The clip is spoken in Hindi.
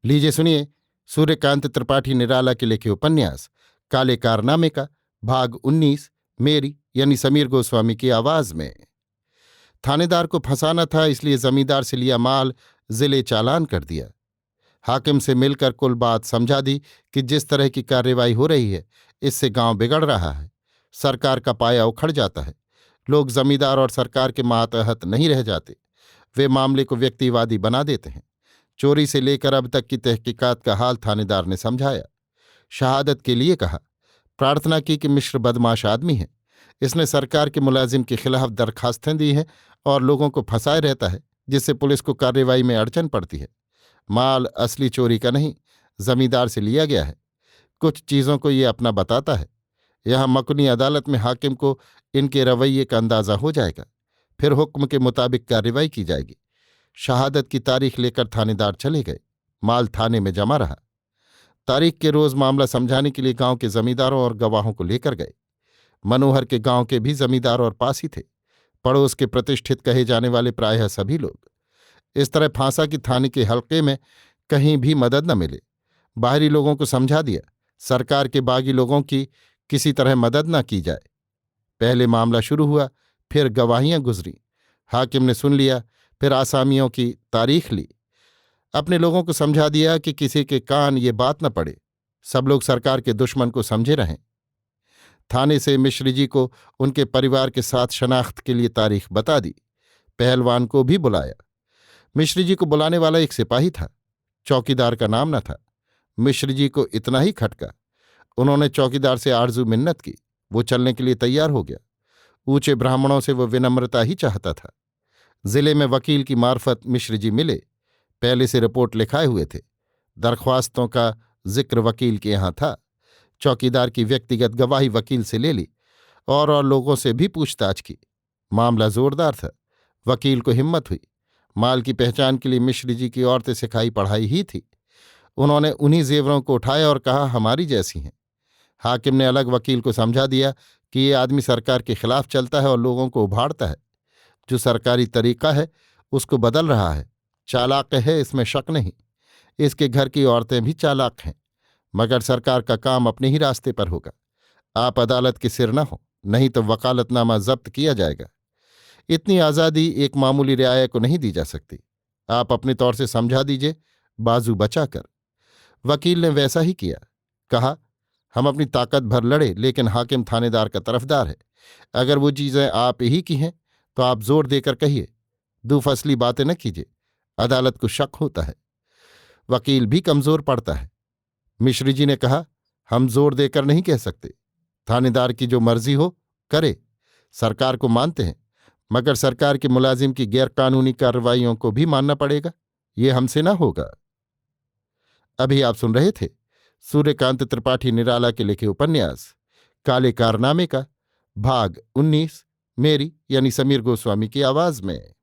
लीजिए सुनिए सूर्यकांत त्रिपाठी निराला के लिखे उपन्यास काले कारनामे का भाग 19 मेरी यानी समीर गोस्वामी की आवाज में। थानेदार को फंसाना था, इसलिए जमींदार से लिया माल जिले चालान कर दिया। हाकिम से मिलकर कुल बात समझा दी कि जिस तरह की कार्रवाई हो रही है इससे गांव बिगड़ रहा है, सरकार का पाया उखड़ जाता है। लोग जमींदार और सरकार के मातहत नहीं रह जाते, वे मामले को व्यक्तिवादी बना देते हैं। चोरी से लेकर अब तक की तहकीकात का हाल थानेदार ने समझाया। शहादत के लिए कहा, प्रार्थना की कि मिश्र बदमाश आदमी है, इसने सरकार के मुलाजिम के खिलाफ दरखास्तें दी हैं और लोगों को फंसाए रहता है, जिससे पुलिस को कार्रवाई में अड़चन पड़ती है। माल असली चोरी का नहीं, जमींदार से लिया गया है। कुछ चीज़ों को ये अपना बताता है। यहां मकुनी अदालत में हाकिम को इनके रवैये का अंदाजा हो जाएगा, फिर हुक्म के मुताबिक कार्रवाई की जाएगी। शहादत की तारीख लेकर थानेदार चले गए। माल थाने में जमा रहा। तारीख के रोज मामला समझाने के लिए गांव के जमींदारों और गवाहों को लेकर गए। मनोहर के गांव के भी जमींदार और पास ही थे, पड़ोस के प्रतिष्ठित कहे जाने वाले प्रायः सभी लोग। इस तरह फांसा कि थाने के हल्के में कहीं भी मदद न मिले। बाहरी लोगों को समझा दिया, सरकार के बागी लोगों की किसी तरह मदद न की जाए। पहले मामला शुरू हुआ, फिर गवाहियां गुजरी। हाकिम ने सुन लिया, फिर आसामियों की तारीख ली। अपने लोगों को समझा दिया कि किसी के कान ये बात न पड़े, सब लोग सरकार के दुश्मन को समझे रहें। थाने से मिश्र जी को उनके परिवार के साथ शनाख्त के लिए तारीख बता दी। पहलवान को भी बुलाया। मिश्र जी को बुलाने वाला एक सिपाही था, चौकीदार का नाम न था। मिश्र जी को इतना ही खटका। उन्होंने चौकीदार से आरजू मिन्नत की, वो चलने के लिए तैयार हो गया। ऊंचे ब्राह्मणों से वो विनम्रता ही चाहता था। जिले में वकील की मार्फत मिश्र जी मिले, पहले से रिपोर्ट लिखाए हुए थे। दरख्वास्तों का जिक्र वकील के यहाँ था। चौकीदार की व्यक्तिगत गवाही वकील से ले ली और लोगों से भी पूछताछ की। मामला जोरदार था। वकील को हिम्मत हुई। माल की पहचान के लिए मिश्र जी की औरतें सिखाई पढ़ाई ही थी। उन्होंने उन्हीं जेवरों को उठाया और कहा, हमारी जैसी हैं। हाकिम ने अलग वकील को समझा दिया कि ये आदमी सरकार के खिलाफ चलता है और लोगों को उभाड़ता है। जो सरकारी तरीका है उसको बदल रहा है। चालाक है, इसमें शक नहीं। इसके घर की औरतें भी चालाक हैं, मगर सरकार का काम अपने ही रास्ते पर होगा। आप अदालत के सिर न हो, नहीं तो वकालतनामा जब्त किया जाएगा। इतनी आज़ादी एक मामूली रियाया को नहीं दी जा सकती। आप अपने तौर से समझा दीजिए, बाजू बचाकर। वकील ने वैसा ही किया। कहा, हम अपनी ताकत भर लड़े, लेकिन हाकिम थानेदार का तरफदार है। अगर वो चीज़ें आप ही की हैं तो आप जोर देकर कहिए, दूफसली बातें न कीजिए, अदालत को शक होता है। वकील भी कमजोर पड़ता है। मिश्र जी ने कहा, हम जोर देकर नहीं कह सकते। थानेदार की जो मर्जी हो करे, सरकार को मानते हैं, मगर सरकार के मुलाजिम की गैरकानूनी कार्रवाइयों को भी मानना पड़ेगा। ये हमसे ना होगा। अभी आप सुन रहे थे सूर्यकांत त्रिपाठी निराला के लिखे उपन्यास काले कारनामे का भाग 19 मेरी यानी समीर गोस्वामी की आवाज में।